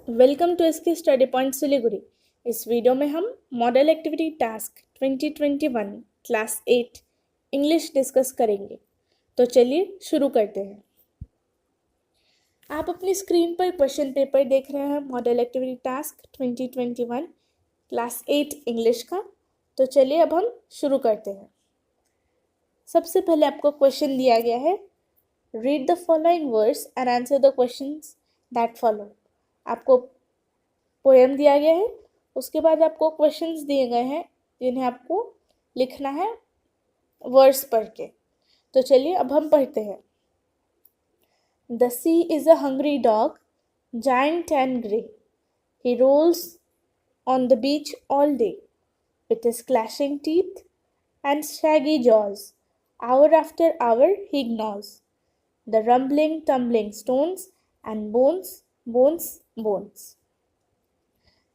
Welcome to SK study point Siliguri. इस video में हम model activity task 2021 class 8 English discuss करेंगे। तो चलिए शुरू करते हैं। आप अपनी स्क्रीन पर क्वेश्चन पेपर देख रहे हैं model activity task 2021 class 8 English का। तो चलिए अब हम शुरू करते हैं। सबसे पहले आपको क्वेश्चन दिया गया है, read the following words and answer the questions that follow. आपको पोएम दिया गया है, उसके बाद आपको क्वेश्चंस दिए गए हैं जिन्हें आपको लिखना है वर्ड्स पढ़ के। तो चलिए अब हम पढ़ते हैं। The sea is a hungry dog, giant and grey, he rolls on the beach all day with his clashing teeth and shaggy jaws. Hour after hour he gnaws the rumbling, tumbling stones and bones, bones, bones.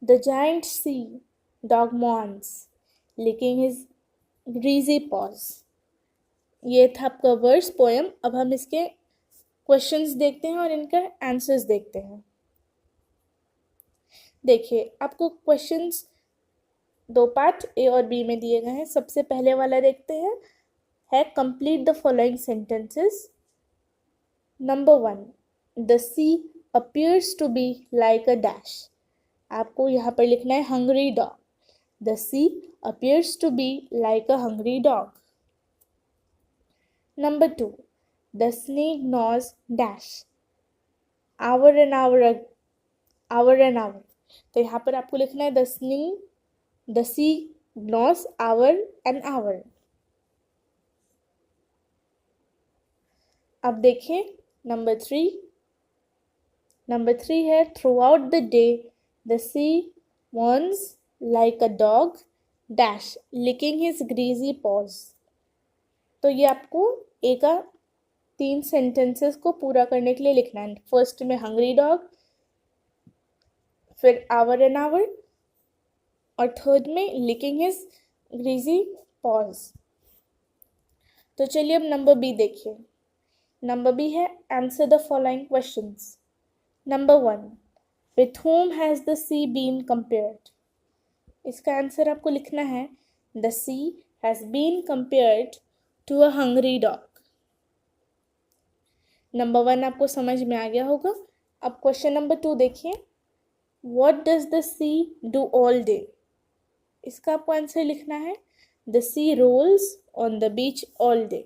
The giant sea dog mourns, licking his greasy paws. ये था आपका verse poem. अब हम इसके questions देखते हैं और इनका आंसर्स देखते हैं। देखिए, आपको क्वेश्चंस दो पार्ट ए और बी में दिए गए हैं। सबसे पहले वाला देखते हैं, है complete the following sentences. Number 1, the sea appears to be like a dash. आपको यहाँ पर लिखना है hungry dog. The sea appears to be like a hungry dog. Number 2, the snake gnaws dash hour N hour, hour N hour. तो यहाँ पर आपको लिखना है the sea gnaws hour and hour। अब देखिए नंबर 3 है, throughout the day the sea mourns like a dog dash licking his greasy paws। तो ये आपको ए का 3 सेंटेंसेस को पूरा करने के लिए लिखना है। फर्स्ट में हंग्री डॉग, फिर आवर एन आवर, और थर्ड में लिकिंग हिज ग्रीजी पॉज। तो चलिए अब नंबर बी देखिए। नंबर बी है, answer the following questions. Number 1, with whom has the sea been compared. इसका आंसर आपको लिखना है, the sea has been compared to a hungry dog. Number 1 आपको समझ में आ गया होगा। अब क्वेश्चन नंबर 2 देखिए, what does the sea do all day. इसका आपको आंसर लिखना है, the sea rolls on the beach all day.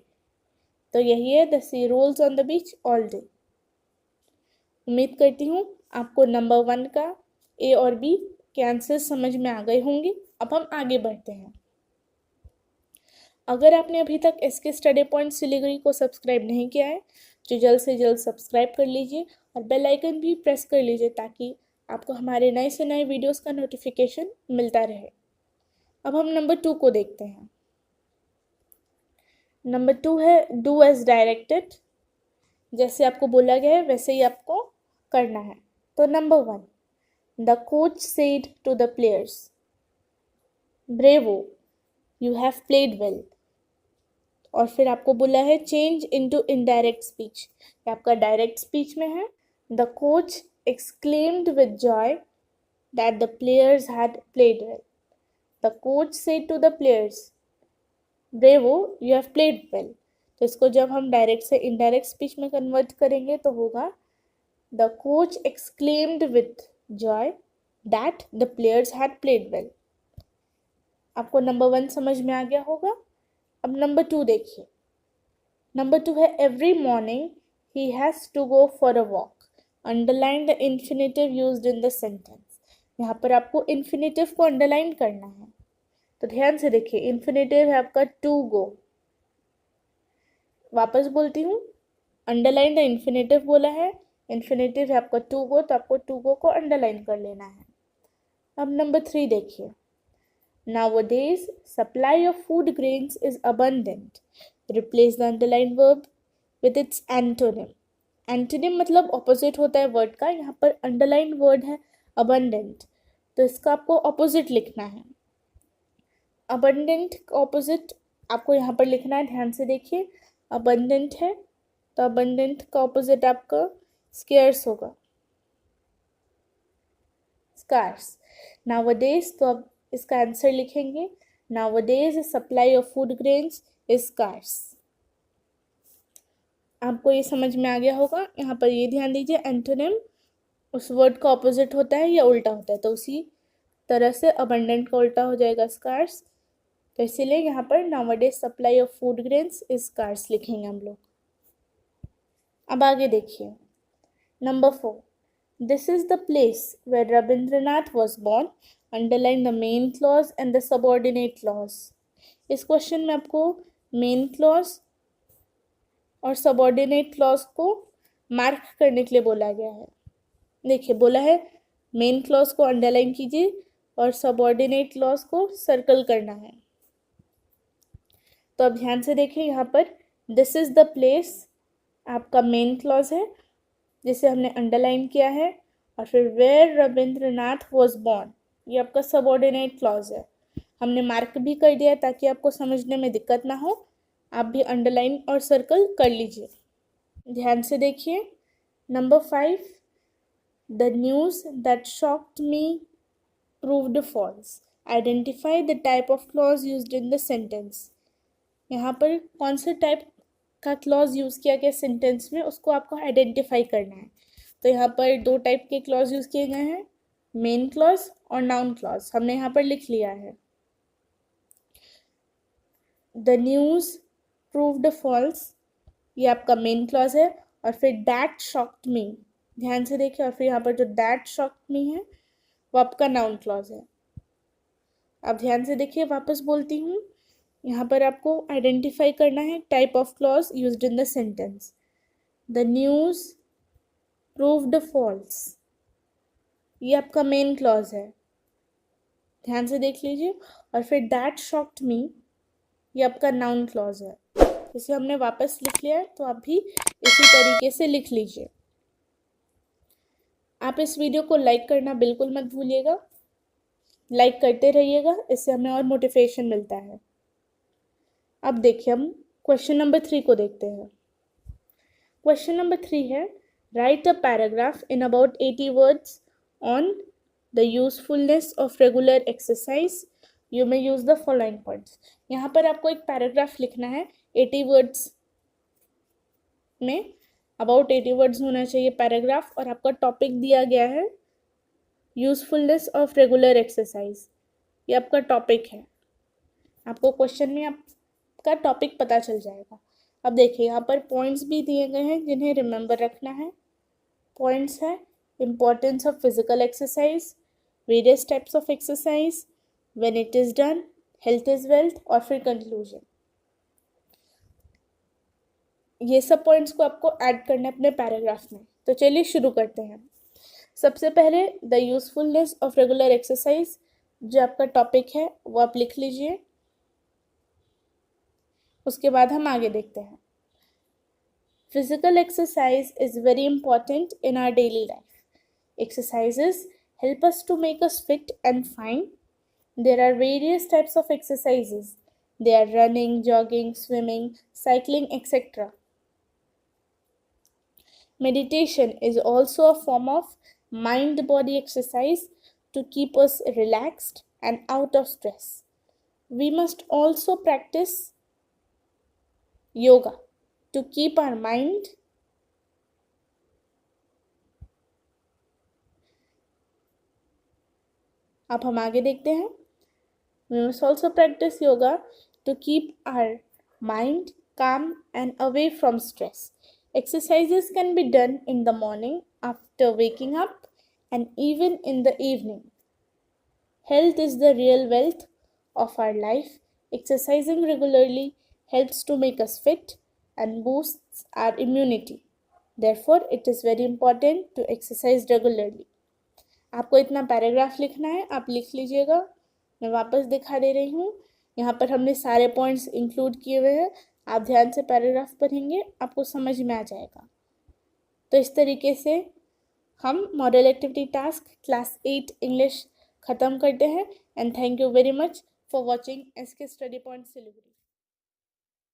तो यही है, the sea rolls on the beach all day. उम्मीद करती हूँ आपको नंबर 1 का ए और बी के आंसर समझ में आ गए होंगे। अब हम आगे बढ़ते हैं। अगर आपने अभी तक एसके स्टडी पॉइंट सिलीगुड़ी को सब्सक्राइब नहीं किया है तो जल्द से जल्द सब्सक्राइब कर लीजिए और बेल आइकन भी प्रेस कर लीजिए ताकि आपको हमारे नए से नए वीडियोस का नोटिफिकेशन मिलता रहे। अब हम नंबर 2 को देखते हैं। नंबर 2 है, डू एज डायरेक्टेड। जैसे आपको बोला गया है वैसे ही आपको करना है। तो number 1, the coach said to the players, bravo you have played well. और फिर आपको बोला है चेंज इनटू इनडायरेक्ट स्पीच। ये आपका डायरेक्ट स्पीच में है। The coach exclaimed with Joy that the players had played well. The coach said to the players, Bravo, you have played well। तो इसको जब हम डायरेक्ट से इनडायरेक्ट स्पीच में कन्वर्ट करेंगे तो होगा, The coach exclaimed with joy that the players had played well। आपको नंबर 1 समझ में आ गया होगा। अब नंबर 2 देखिए। नंबर 2 है, every morning he has to go for a walk। Underline the infinitive used in the sentence. यहाँ पर आपको इन्फिनेटिव को अंडरलाइन करना है। तो ध्यान से देखिए, इन्फिनेटिव है आपका टू गो। वापस बोलती हूँ, अंडरलाइन द इन्फिनेटिव बोला है, इन्फिनेटिव है आपका टू गो, तो आपको टू गो को अंडरलाइन कर लेना है। अब नंबर 3 देखिए। Nowadays, supply of food grains is abundant। Replace the underlined verb with its antonym। Antonym मतलब ऑपोजिट होता है वर्ड का। यहाँ पर अंडरलाइन वर्ड है abundant, तो इसका आपको ऑपोजिट लिखना है। abundant का ऑपोजिट आपको यहाँ पर लिखना है। ध्यान से देखिए, abundant है तो abundant का ऑपोजिट आपका scarce होगा। स्कार्स। नाउअडेज, तो अब इसका आंसर लिखेंगे nowadays supply of food grains is scarce. आपको ये समझ में आ गया होगा। यहाँ पर ये ध्यान दीजिए, एंटोनिम उस वर्ड का ऑपोजिट होता है या उल्टा होता है, तो उसी तरह से अबंडेंट का उल्टा हो जाएगा स्कार्स। तो इसीलिए यहाँ पर nowadays supply of food grains is scarce लिखेंगे हम लोग। अब आगे देखिए, number 4, this is the place where Rabindranath was born, underline the main clause and the subordinate clause. इस क्वेश्चन में आपको मेन क्लॉज और सबऑर्डिनेट क्लॉज को मार्क करने के लिए बोला गया है। देखिए, बोला है मेन क्लॉज को अंडरलाइन कीजिए और सबऑर्डिनेट क्लॉज को सर्कल करना है। तो अब ध्यान से देखिए, यहाँ पर दिस इज द प्लेस आपका मेन क्लॉज है जिसे हमने अंडरलाइन किया है, और फिर वेयर रविंद्रनाथ वॉज बॉर्न ये आपका सबऑर्डिनेट क्लॉज है। हमने मार्क भी कर दिया है ताकि आपको समझने में दिक्कत ना हो। आप भी अंडरलाइन और सर्कल कर लीजिए। ध्यान से देखिए, number 5, the news that shocked me proved false, identify the type of clause used in the sentence. यहाँ पर कौन से टाइप का क्लॉज यूज़ किया गया सेंटेंस में, उसको आपको आइडेंटिफाई करना है। तो यहाँ पर 2 टाइप के क्लॉज यूज़ किए गए हैं, मेन क्लॉज और नाउन क्लॉज। हमने यहाँ पर लिख लिया है, द न्यूज़ प्रूव्ड फॉल्स ये आपका मेन क्लॉज है, और फिर दैट शॉक्ड मी, ध्यान से देखिए, और फिर यहाँ पर जो दैट शॉक्ड मी है वो आपका नाउन क्लॉज है। अब ध्यान से देखिए, वापस बोलती हूँ, यहाँ पर आपको आइडेंटिफाई करना है type of clause used in the sentence. The news proved false ये आपका मेन क्लॉज है, ध्यान से देख लीजिए, और फिर दैट शॉक्ड मी ये आपका नाउन क्लॉज है। इसे हमने वापस लिख लिया है, तो आप भी इसी तरीके से लिख लीजिए। आप इस वीडियो को लाइक करना बिल्कुल मत भूलिएगा, लाइक करते रहिएगा, इससे हमें और मोटिवेशन मिलता है। अब देखिए, हम क्वेश्चन नंबर 3 को देखते हैं। क्वेश्चन नंबर 3 है, right a paragraph in about 80 words on the usefulness of regular exercise, you may use the following points. यहाँ पर आपको एक पैराग्राफ लिखना है 80 वर्ड्स में, अबाउट 80 वर्ड्स होना चाहिए पैराग्राफ, और आपका टॉपिक दिया गया है यूजफुलनेस ऑफ रेगुलर एक्सरसाइज, ये आपका टॉपिक है। आपको क्वेश्चन में आपका टॉपिक पता चल जाएगा। अब देखिए, यहाँ पर पॉइंट्स भी दिए गए हैं जिन्हें रिमेंबर रखना है। पॉइंट्स है importance of physical exercise, various types of exercise, when it is done, health is wealth, और फिर कंक्लूजन। ये सब पॉइंट्स को आपको ऐड करना है अपने पैराग्राफ में। तो चलिए शुरू करते हैं। सबसे पहले the usefulness of regular exercise जो आपका टॉपिक है वो आप लिख लीजिए, उसके बाद हम आगे देखते हैं। Physical exercise is very important in our daily life. Exercises help us to make us fit and fine. There are various types of exercises. They are running, jogging, swimming, cycling, etc. Meditation is also a form of mind-body exercise to keep us relaxed and out of stress. We must also practice yoga to keep our mind अब हम आगे देखते हैं। We must also practice yoga to keep our mind calm and away from stress. Exercises can be done in the morning after waking up and even in the evening. Health is the real wealth of our life. Exercising regularly helps to make us fit and boosts our immunity. Therefore, it is very important to exercise regularly. आपको इतना paragraph लिखना है, आप लिख लीजिएगा। मैं वापस दिखा दे रही हूँ, यहाँ पर हमने सारे पॉइंट्स इंक्लूड किए हुए हैं। आप ध्यान से पैराग्राफ पढ़ेंगे, आपको समझ में आ जाएगा। तो इस तरीके से हम model activity task class 8 English ख़त्म करते हैं। And thank you very much for watching SK study point Siliguri.